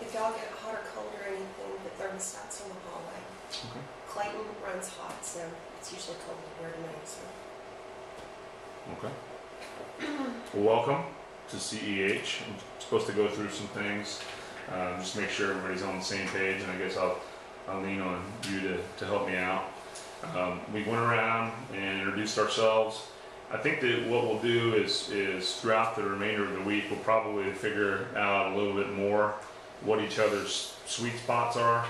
if y'all get hot or cold or anything, the thermostat's on the hallway. Okay. Clayton runs hot, so it's usually cold here tonight. So. Okay. Well, welcome to CEH. I'm supposed to go through some things, just make sure everybody's on the same page, and I guess I'll lean on you to help me out. We went around and introduced ourselves. I think that what we'll do is throughout the remainder of the week, we'll probably figure out a little bit more what each other's sweet spots are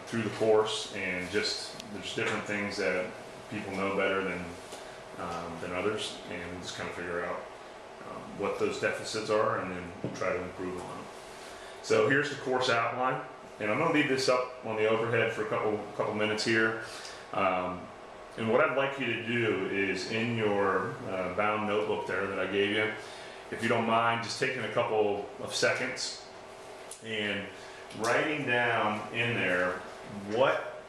through the course, and just there's different things that people know better than others, and we'll just kind of figure out what those deficits are, and then we'll try to improve on them. So here's the course outline, and I'm going to leave this up on the overhead for a couple minutes here. And what I'd like you to do is, in your bound notebook there that I gave you, if you don't mind, just taking a couple of seconds and writing down in there what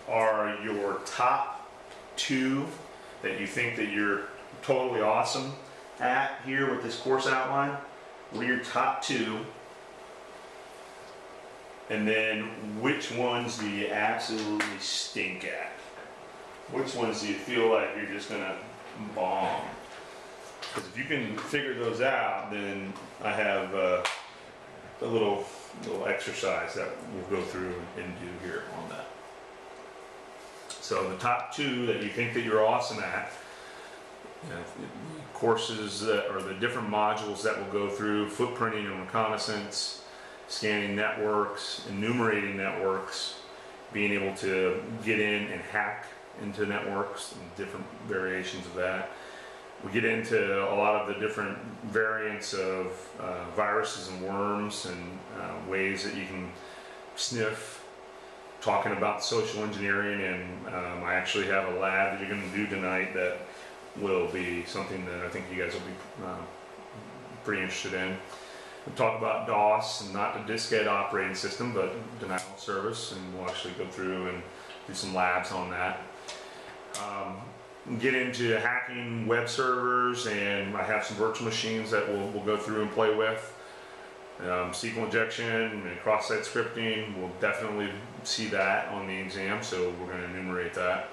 are your top 2 that you think that you're totally awesome at here with this course outline. What are your top 2? And then which ones do you absolutely stink at? Which ones do you feel like you're just gonna bomb? Because if you can figure those out, then I have a little exercise that we'll go through and do here on that. So the top 2 that you think that you're awesome at, courses that are the different modules that we'll go through: footprinting and reconnaissance, scanning networks, enumerating networks, being able to get in and hack into networks and different variations of that. We get into a lot of the different variants of viruses and worms, and ways that you can sniff, talking about social engineering, and I actually have a lab that you're going to do tonight that will be something that I think you guys will be pretty interested in. We'll talk about DOS, and not the diskette operating system, but denial of service, and we'll actually go through and do some labs on that. Get into hacking web servers, and I have some virtual machines that we'll go through and play with. SQL injection and cross-site scripting, we'll definitely see that on the exam, so we're going to enumerate that.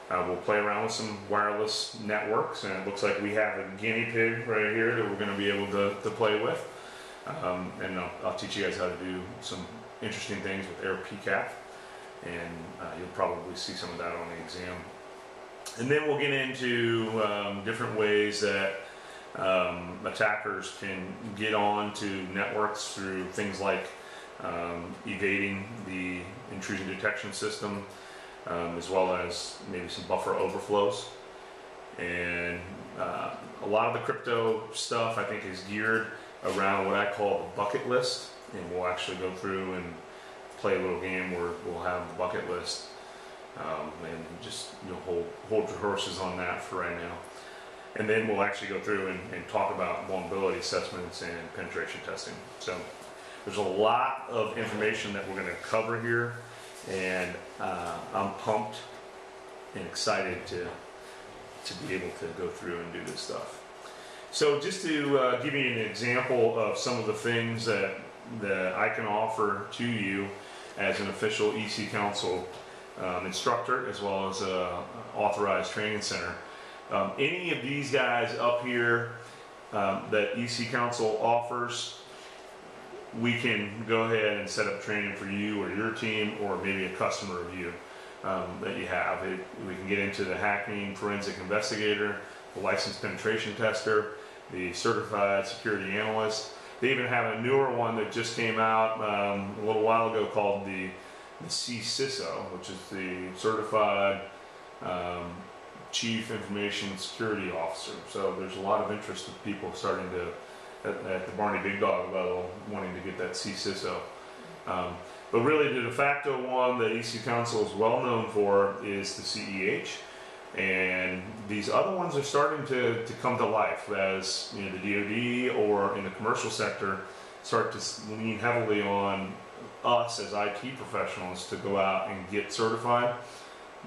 We'll play around with some wireless networks, and it looks like we have a guinea pig right here that we're going to be able to play with. And I'll teach you guys how to do some interesting things with AirPCAP, and you'll probably see some of that on the exam. And then we'll get into different ways that attackers can get on to networks through things like evading the intrusion detection system, as well as maybe some buffer overflows. And a lot of the crypto stuff, I think, is geared around what I call the bucket list, and we'll actually go through and play a little game where we'll have the bucket list, and just hold your horses on that for right now. And then we'll actually go through and talk about vulnerability assessments and penetration testing. So there's a lot of information that we're going to cover here, and I'm pumped and excited to be able to go through and do this stuff. So just to give you an example of some of the things that I can offer to you as an official EC Council instructor, as well as an authorized training center. Any of these guys up here that EC Council offers, we can go ahead and set up training for you or your team, or maybe a customer of you that you have. We can get into the hacking forensic investigator, the licensed penetration tester, the certified security analyst. They even have a newer one that just came out a little while ago called the CISO, which is the certified Chief Information Security Officer. So there's a lot of interest of people starting to, at the Barney Big Dog level, wanting to get that CISO. But really the de facto one that EC Council is well known for is the CEH. And these other ones are starting to come to life as the DoD or in the commercial sector start to lean heavily on us as IT professionals to go out and get certified.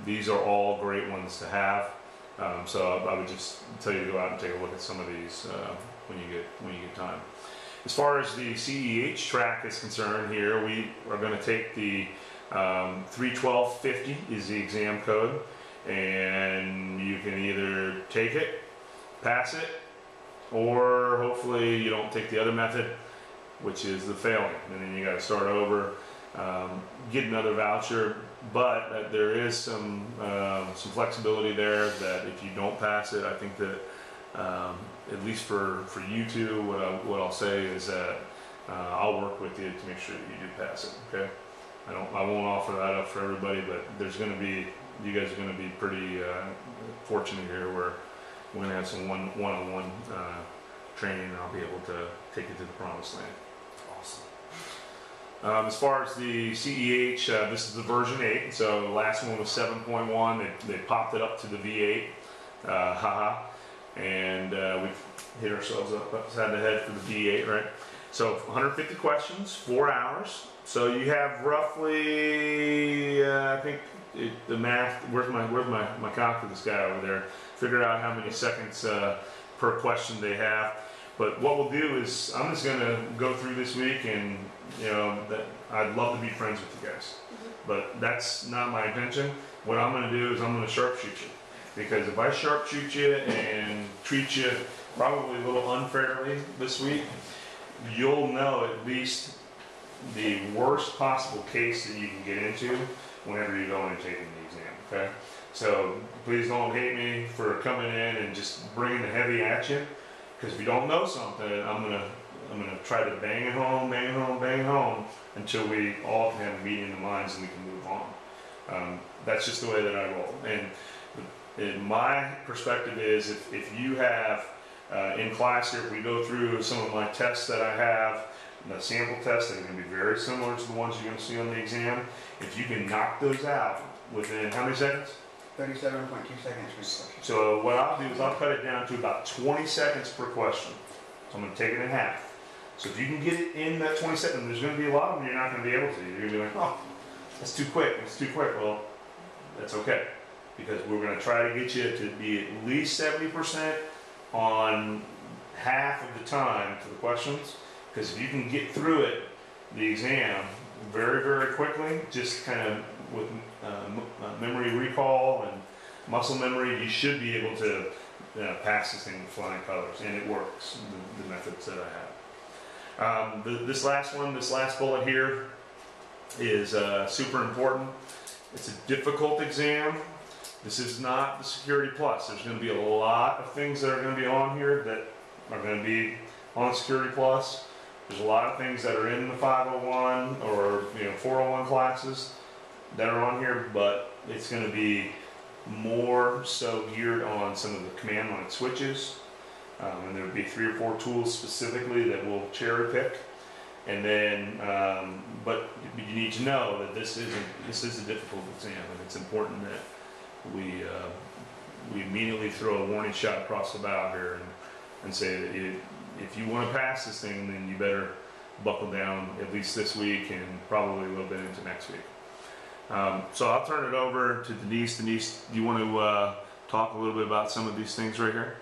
These are all great ones to have. So I would just tell you to go out and take a look at some of these when you get time. As far as the CEH track is concerned here, we are going to take the 31250 is the exam code, and you can either take it, pass it, or hopefully you don't take the other method, which is the failing, and then you got to start over, get another voucher. But there is some flexibility there that if you don't pass it, I think that at least for you two, what I'll say is that I'll work with you to make sure that you do pass it. Okay, I won't offer that up for everybody, but there's going to be, you guys are going to be pretty fortunate here where we're going to have some one-on-one training, and I'll be able to take you to the promised land. Awesome. As far as the CEH, this is the version 8, so the last one was 7.1. They popped it up to the V8. Haha. And we've hit ourselves upside the head for the V8, right? So 150 questions, 4 hours. So you have roughly, I think the math. Where's my calculus guy over there? Figure out how many seconds per question they have. But what we'll do is I'm just going to go through this week, and I'd love to be friends with you guys, but that's not my intention. What I'm going to do is I'm going to sharpshoot you. Because if I sharpshoot you and treat you probably a little unfairly this week, you'll know at least the worst possible case that you can get into whenever you're going and taking the exam, okay? So please don't hate me for coming in and just bringing the heavy at you, because if you don't know something, I'm gonna try to bang it home until we all can have a meeting in the minds and we can move on. That's just the way that I roll. And my perspective is, if you have, in class here, if we go through some of my tests that I have, the sample tests that are going to be very similar to the ones you're going to see on the exam, if you can knock those out within how many seconds? 37.2 seconds. So what I'll do is I'll cut it down to about 20 seconds per question. So I'm going to take it in half. So if you can get it in that 20 seconds, there's going to be a lot of them you're not going to be able to. You're going to be like, oh, that's too quick, it's too quick. Well, that's okay, because we're going to try to get you to be at least 70% on half of the time for the questions, because if you can get through it, the exam, very, very quickly, just kind of with memory recall and muscle memory, you should be able to pass this thing with flying colors, and it works, the methods that I have. This last bullet here is super important. It's a difficult exam. This is not the Security Plus. There's going to be a lot of things that are going to be on here that are going to be on Security Plus. There's a lot of things that are in the 501 or 401 classes that are on here, but it's going to be more so geared on some of the command line switches, and there will be 3 or 4 tools specifically that we'll cherry pick. And then, but you need to know that this is a difficult exam, and it's important that we immediately throw a warning shot across the bow here and say that if you want to pass this thing, then you better buckle down at least this week and probably a little bit into next week. So I'll turn it over to Denise. Denise, do you want to talk a little bit about some of these things right here?